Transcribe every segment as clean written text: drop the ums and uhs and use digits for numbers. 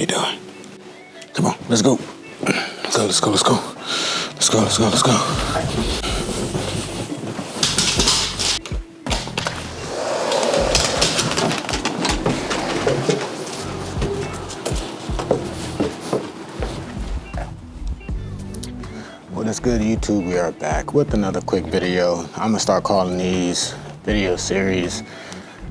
you doing? Come on, let's go. Let's go. What is good, YouTube? We are back with another quick video. I'm gonna start calling these video series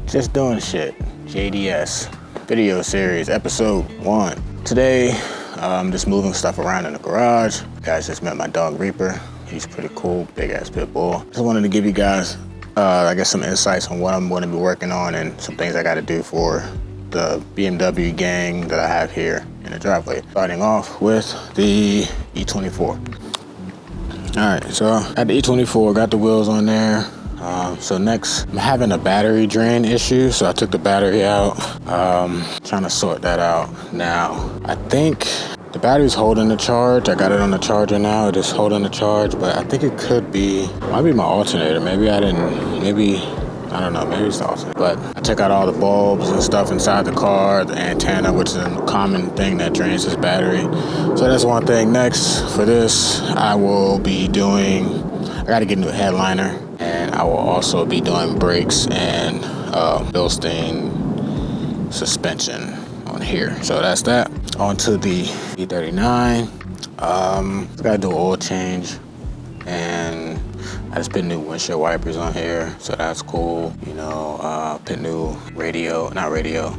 just doing shit. J.D.S. video series, episode 1. Today, I'm just moving stuff around in the garage. You guys just met my dog Reaper. He's pretty cool, big ass pit bull. Just wanted to give you guys, I guess, some insights on what I'm going to be working on and some things I got to do for the BMW gang that I have here in the driveway. Starting off with the E24. All right, so got the E24, got the wheels on there. So next, I'm having a battery drain issue, so I took the battery out. Trying to sort that out now. I think the battery's holding the charge. I got it on the charger now. It is holding the charge, but I think it could be, might be my alternator. Maybe I don't know, maybe it's the alternator. But I took out all the bulbs and stuff inside the car, the antenna, which is a common thing that drains this battery. So that's one thing. Next, for this, I will be doing, I gotta get a new headliner, and I will also be doing brakes and Bilstein suspension on here. So that's that. On to the E39. Gotta do an oil change, and I just put new windshield wipers on here, so that's cool. You know, put new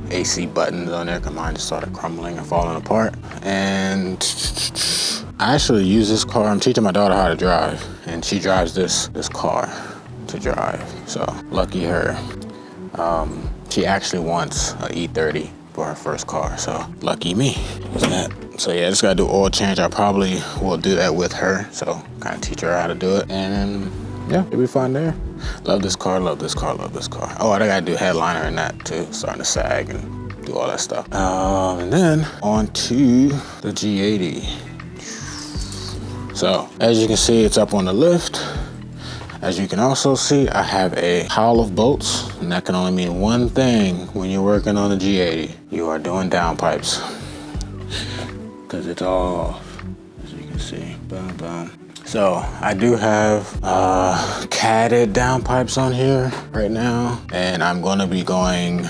AC buttons on there, because mine just started crumbling and falling apart. And I actually use this car. I'm teaching my daughter how to drive, and she drives this car to drive. So lucky her. She actually wants an E30 for her first car, so lucky me. What's that? So yeah, just gotta do oil change. I probably will do that with her, so kind of teach her how to do it, and yeah, it'll be fun there. Love this car. Oh, I gotta do headliner in that too, starting to sag and do all that stuff. And then on to the G80. So as you can see, it's up on the lift. As you can also see, I have a pile of bolts, and that can only mean one thing when you're working on the G80. You are doing downpipes, because it's all off, as you can see. Boom, boom. So I do have catted downpipes on here right now, and I'm gonna be going,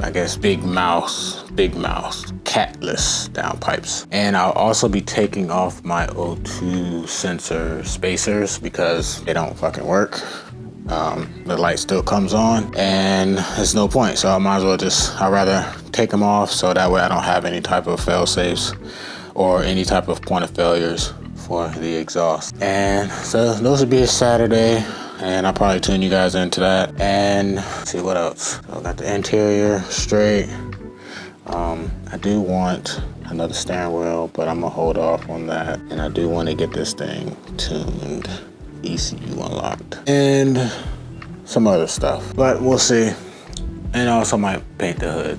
I guess, big mouth, catless downpipes. And I'll also be taking off my O2 sensor spacers because they don't fucking work. The light still comes on, and there's no point. So I might as well I'd rather take them off, so that way I don't have any type of fail safes or any type of point of failures for the exhaust. And so those would be a Saturday, and I'll probably tune you guys into that. And see what else. So I got the interior straight. I do want another steering wheel, but I'm gonna hold off on that. And I do want to get this thing tuned, ECU unlocked, and some other stuff, but we'll see. And also might paint the hood,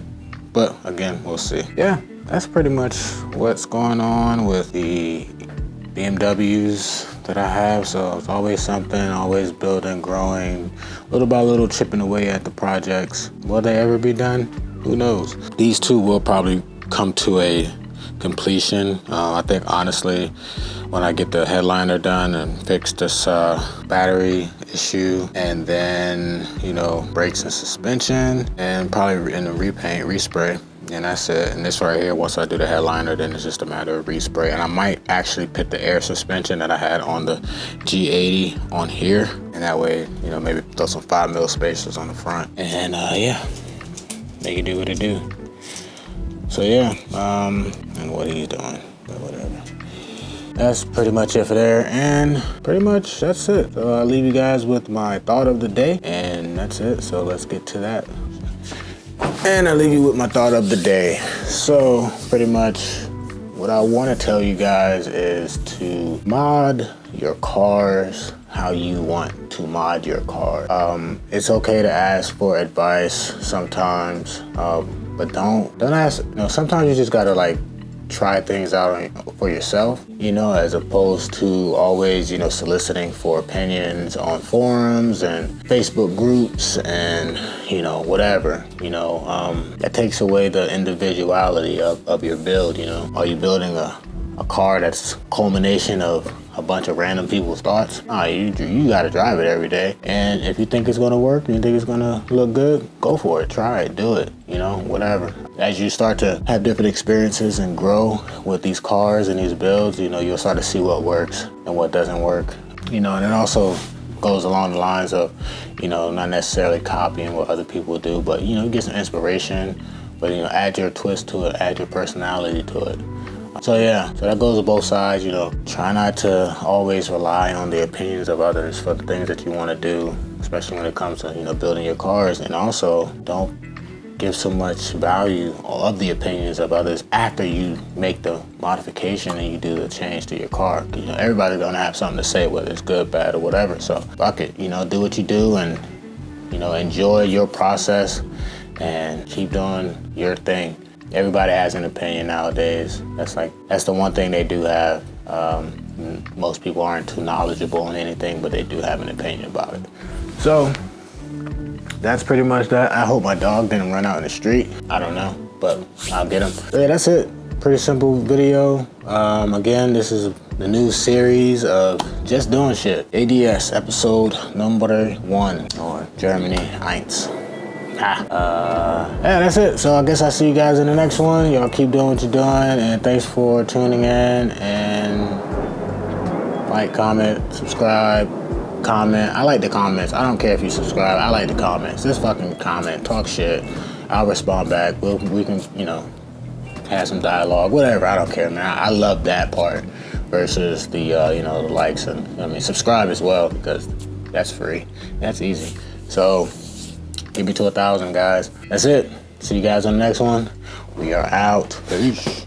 but again, we'll see. Yeah, that's pretty much what's going on with the BMWs that I have. So it's always something, always building, growing, little by little, chipping away at the projects. Will they ever be done? Who knows? These two will probably come to a completion. I think honestly, when I get the headliner done and fix this battery issue, and then, you know, brakes and suspension, and probably in the repaint, respray, and that's it. And this right here, once I do the headliner, then it's just a matter of respray. And I might actually put the air suspension that I had on the G80 on here, and that way, you know, maybe throw some 5mm spacers on the front, and yeah, make it do what it do. So yeah, and what he's doing, but whatever. That's pretty much it for there, and pretty much that's it. So I'll leave you guys with my thought of the day, and that's it. So let's get to that. And I'll leave you with my thought of the day. So pretty much what I want to tell you guys is to mod your cars how you want to mod your car. It's okay to ask for advice sometimes, but don't ask. You know, sometimes you just gotta like try things out for yourself, you know, as opposed to always, you know, soliciting for opinions on forums and Facebook groups and, you know, whatever, you know, that takes away the individuality of your build, you know. Are you building a car that's culmination of a bunch of random people's thoughts? Nah, you gotta drive it every day. And if you think it's gonna work and you think it's gonna look good, go for it, try it, do it, you know, whatever. As you start to have different experiences and grow with these cars and these builds, you know, you'll start to see what works and what doesn't work. You know, and it also goes along the lines of, you know, not necessarily copying what other people do, but, you know, you get some inspiration, but, you know, add your twist to it, add your personality to it. So yeah, so that goes to both sides, you know. Try not to always rely on the opinions of others for the things that you want to do, especially when it comes to, you know, building your cars. And also, don't give so much value of the opinions of others after you make the modification and you do the change to your car. You know, everybody's gonna have something to say, whether it's good, bad, or whatever. So fuck it, you know, do what you do and, you know, enjoy your process and keep doing your thing. Everybody has an opinion nowadays. That's the one thing they do have. Most people aren't too knowledgeable on anything, but they do have an opinion about it. So that's pretty much that. I hope my dog didn't run out in the street. I don't know, but I'll get him. So yeah, that's it. Pretty simple video. Again, this is the new series of just doing shit. J.D.S. episode number 1, or Germany 1. Yeah, that's it. So I guess I'll see you guys in the next one. Y'all keep doing what you're doing, and thanks for tuning in. And like, comment, subscribe, comment. I like the comments. I don't care if you subscribe. I like the comments. Just fucking comment, talk shit. I'll respond back. We can, you know, have some dialogue, whatever. I don't care, man. I love that part versus the, you know, the likes and, I mean, subscribe as well, because that's free. That's easy. So give me to 1,000, guys. That's it. See you guys on the next one. We are out. Peace.